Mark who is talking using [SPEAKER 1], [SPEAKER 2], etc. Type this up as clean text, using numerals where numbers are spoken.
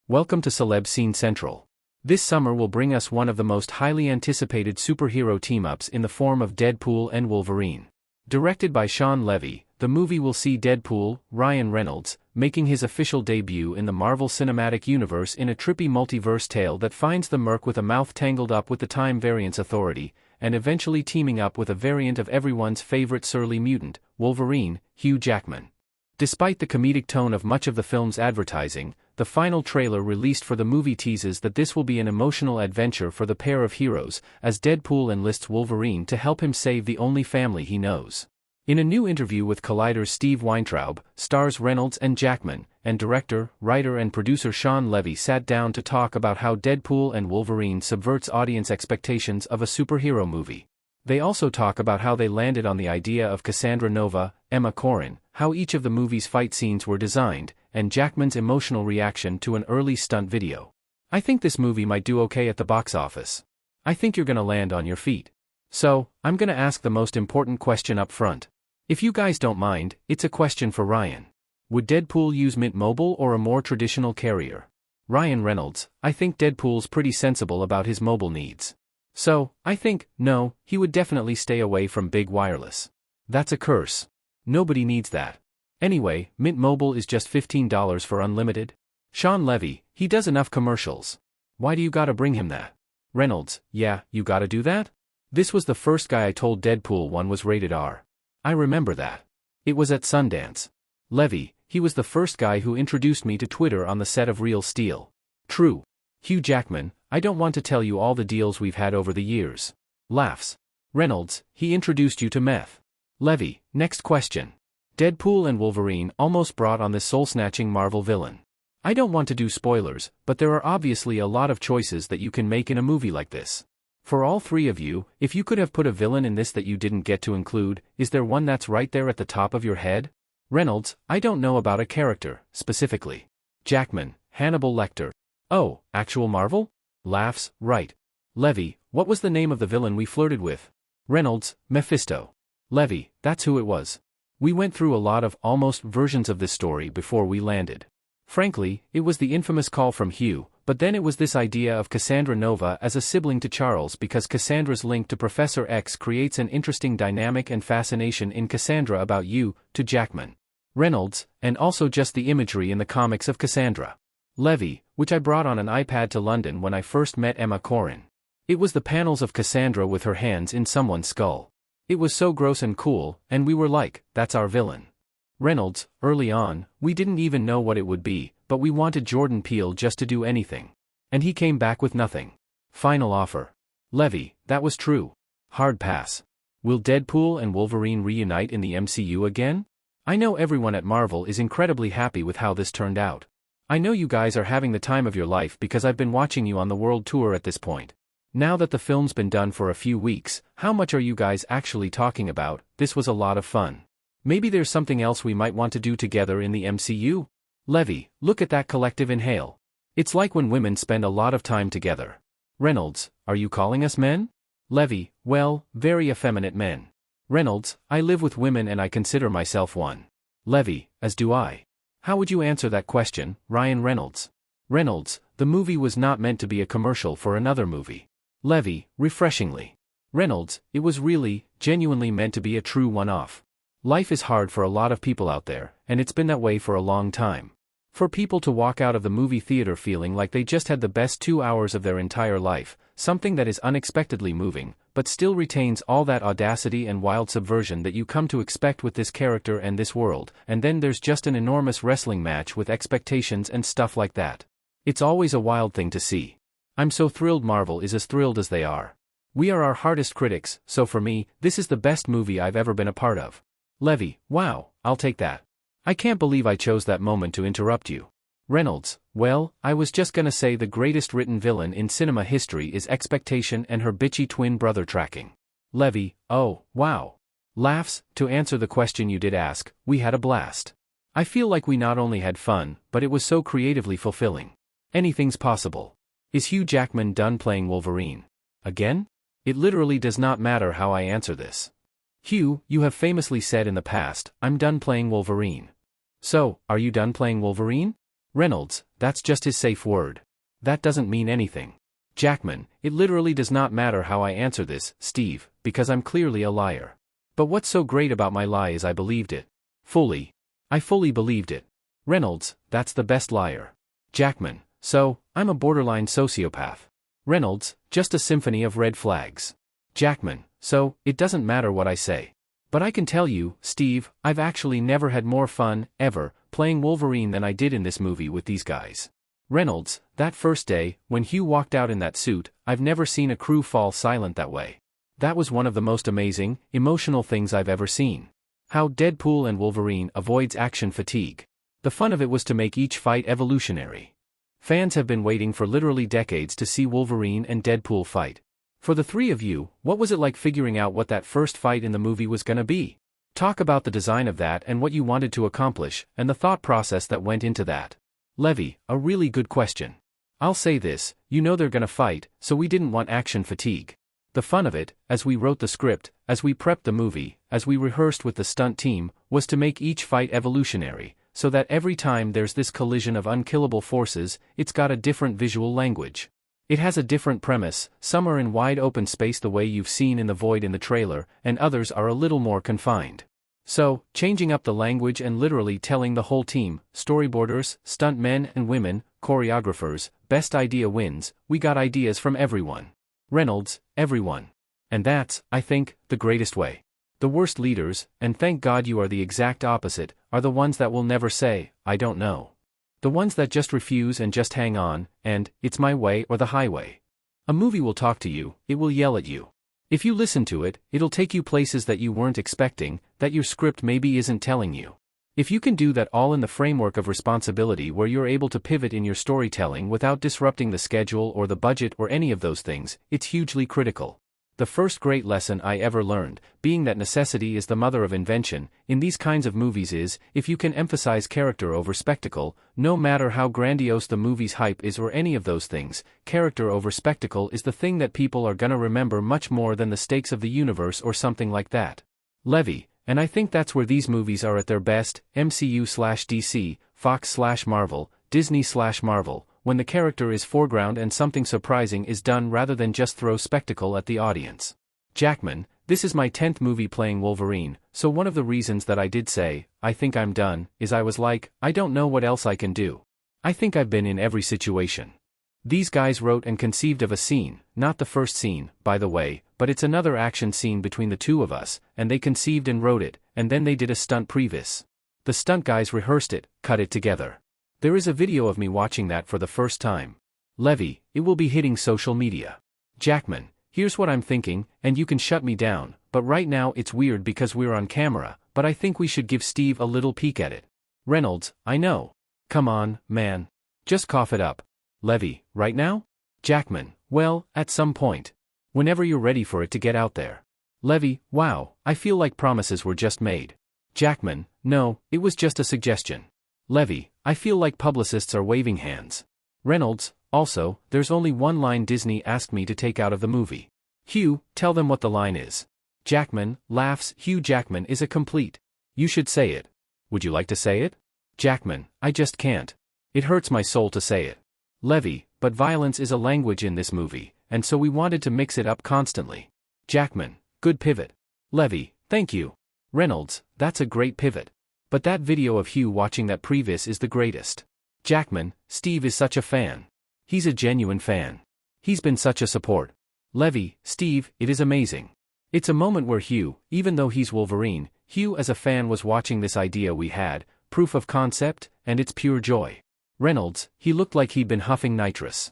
[SPEAKER 1] Welcome to Celeb Scene Central. This summer will bring us one of the most highly anticipated superhero team-ups in the form of Deadpool and Wolverine. Directed by Shawn Levy, the movie will see Deadpool, Ryan Reynolds, making his official debut in the Marvel Cinematic Universe in a trippy multiverse tale that finds the Merc with a mouth tangled up with the Time Variance Authority, and eventually teaming up with a variant of everyone's favorite surly mutant, Wolverine, Hugh Jackman. Despite the comedic tone of much of the film's advertising, the final trailer released for the movie teases that this will be an emotional adventure for the pair of heroes, as Deadpool enlists Wolverine to help him save the only family he knows. In a new interview with Collider's Steve Weintraub, stars Reynolds and Jackman, and director, writer and producer Shawn Levy sat down to talk about how Deadpool and Wolverine subverts audience expectations of a superhero movie. They also talk about how they landed on the idea of Cassandra Nova, Emma Corrin, how each of the movie's fight scenes were designed, and Jackman's emotional reaction to an early stunt video. I think this movie might do okay at the box office. I think you're gonna land on your feet. So, I'm gonna ask the most important question up front. If you guys don't mind, it's a question for Ryan. Would Deadpool use Mint Mobile or a more traditional carrier? Ryan Reynolds: I think Deadpool's pretty sensible about his mobile needs. So, I think, no, he would definitely stay away from big wireless. That's a curse. Nobody needs that. Anyway, Mint Mobile is just $15 for unlimited. Shawn Levy: he does enough commercials. Why do you gotta bring him that? Reynolds: yeah, you gotta do that? This was the first guy I told Deadpool 1 was rated R. I remember that. It was at Sundance. Levy: he was the first guy who introduced me to Twitter on the set of Real Steel. True. Hugh Jackman: I don't want to tell you all the deals we've had over the years. Laughs. Reynolds: he introduced you to meth. Levy: next question. Deadpool and Wolverine almost brought on this soul-snatching Marvel villain. I don't want to do spoilers, but there are obviously a lot of choices that you can make in a movie like this. For all three of you, if you could have put a villain in this that you didn't get to include, is there one that's right there at the top of your head? Reynolds: I don't know about a character, specifically. Jackman: Hannibal Lecter. Oh, actual Marvel? Laughs, right. Levy: what was the name of the villain we flirted with? Reynolds: Mephisto. Levy: that's who it was. We went through a lot of almost versions of this story before we landed. Frankly, it was the infamous call from Hugh, but then it was this idea of Cassandra Nova as a sibling to Charles because Cassandra's link to Professor X creates an interesting dynamic and fascination in Cassandra about you, to Jackman. Reynolds: and also just the imagery in the comics of Cassandra. Levy: which I brought on an iPad to London when I first met Emma Corrin. It was the panels of Cassandra with her hands in someone's skull. It was so gross and cool, and we were like, that's our villain. Reynolds: early on, we didn't even know what it would be, but we wanted Jordan Peele just to do anything. And he came back with nothing. Final offer. Levy: that was true. Hard pass. Will Deadpool and Wolverine reunite in the MCU again? I know everyone at Marvel is incredibly happy with how this turned out. I know you guys are having the time of your life because I've been watching you on the world tour at this point. Now that the film's been done for a few weeks, how much are you guys actually talking about? This was a lot of fun. Maybe there's something else we might want to do together in the MCU? Levy: look at that collective inhale. It's like when women spend a lot of time together. Reynolds: are you calling us men? Levy: well, very effeminate men. Reynolds: I live with women and I consider myself one. Levy: as do I. How would you answer that question, Ryan Reynolds? Reynolds: the movie was not meant to be a commercial for another movie. Levy: refreshingly. Reynolds: it was really, genuinely meant to be a true one-off. Life is hard for a lot of people out there, and it's been that way for a long time. For people to walk out of the movie theater feeling like they just had the best 2 hours of their entire life, something that is unexpectedly moving, but still retains all that audacity and wild subversion that you come to expect with this character and this world, and then there's just an enormous wrestling match with expectations and stuff like that. It's always a wild thing to see. I'm so thrilled Marvel is as thrilled as they are. We are our hardest critics, so for me, this is the best movie I've ever been a part of. Levy: wow, I'll take that. I can't believe I chose that moment to interrupt you. Reynolds: well, I was just gonna say the greatest written villain in cinema history is expectation and her bitchy twin brother tracking. Levy: oh, wow. Laughs: to answer the question you did ask, we had a blast. I feel like we not only had fun, but it was so creatively fulfilling. Anything's possible. Is Hugh Jackman done playing Wolverine? Again? It literally does not matter how I answer this. Hugh, you have famously said in the past, I'm done playing Wolverine. So, are you done playing Wolverine? Reynolds, that's just his safe word. That doesn't mean anything. Jackman, it literally does not matter how I answer this, Steve, because I'm clearly a liar. But what's so great about my lie is I believed it. Fully. I fully believed it. Reynolds, that's the best liar. Jackman, so, I'm a borderline sociopath. Reynolds, just a symphony of red flags. Jackman, so, it doesn't matter what I say. But I can tell you, Steve, I've actually never had more fun, ever, playing Wolverine than I did in this movie with these guys. Reynolds, that first day, when Hugh walked out in that suit, I've never seen a crew fall silent that way. That was one of the most amazing, emotional things I've ever seen. How Deadpool and Wolverine avoids action fatigue. The fun of it was to make each fight evolutionary. Fans have been waiting for literally decades to see Wolverine and Deadpool fight. For the three of you, what was it like figuring out what that first fight in the movie was gonna be? Talk about the design of that and what you wanted to accomplish, and the thought process that went into that. Levy, a really good question. I'll say this, you know they're gonna fight, so we didn't want action fatigue. The fun of it, as we wrote the script, as we prepped the movie, as we rehearsed with the stunt team, was to make each fight evolutionary, so that every time there's this collision of unkillable forces, it's got a different visual language. It has a different premise, some are in wide open space the way you've seen in the void in the trailer, and others are a little more confined. So, changing up the language and literally telling the whole team, storyboarders, stunt men and women, choreographers, best idea wins, we got ideas from everyone. Reynolds, everyone. And that's, I think, the greatest way. The worst leaders, and thank God you are the exact opposite, are the ones that will never say, I don't know. The ones that just refuse and just hang on, and, it's my way or the highway. A movie will talk to you, it will yell at you. If you listen to it, it'll take you places that you weren't expecting, that your script maybe isn't telling you. If you can do that all in the framework of responsibility where you're able to pivot in your storytelling without disrupting the schedule or the budget or any of those things, it's hugely critical. The first great lesson I ever learned, being that necessity is the mother of invention, in these kinds of movies is, if you can emphasize character over spectacle, no matter how grandiose the movie's hype is or any of those things, character over spectacle is the thing that people are gonna remember much more than the stakes of the universe or something like that. Levy, and I think that's where these movies are at their best, MCU/DC, Fox/Marvel, Disney/Marvel, when the character is foreground and something surprising is done rather than just throw spectacle at the audience. Jackman, this is my 10th movie playing Wolverine, so one of the reasons that I did say, I think I'm done, is I was like, I don't know what else I can do. I think I've been in every situation. These guys wrote and conceived of a scene, not the first scene, by the way, but it's another action scene between the two of us, and they conceived and wrote it, and then they did a stunt previs. The stunt guys rehearsed it, cut it together. There is a video of me watching that for the first time. Levy, it will be hitting social media. Jackman, here's what I'm thinking, and you can shut me down, but right now it's weird because we're on camera, but I think we should give Steve a little peek at it. Reynolds, I know. Come on, man. Just cough it up. Levy, right now? Jackman, well, at some point. Whenever you're ready for it to get out there. Levy, wow, I feel like promises were just made. Jackman, no, it was just a suggestion. Levy, I feel like publicists are waving hands. Reynolds, also, there's only one line Disney asked me to take out of the movie. Hugh, tell them what the line is. Jackman, laughs, Hugh Jackman is a complete. You should say it. Would you like to say it? Jackman, I just can't. It hurts my soul to say it. Levy, but violence is a language in this movie, and so we wanted to mix it up constantly. Jackman, good pivot. Levy, thank you. Reynolds, that's a great pivot. But that video of Hugh watching that previs is the greatest. Jackman, Steve is such a fan. He's a genuine fan. He's been such a support. Levy, Steve, it is amazing. It's a moment where Hugh, even though he's Wolverine, Hugh as a fan was watching this idea we had, proof of concept, and it's pure joy. Reynolds, he looked like he'd been huffing nitrous.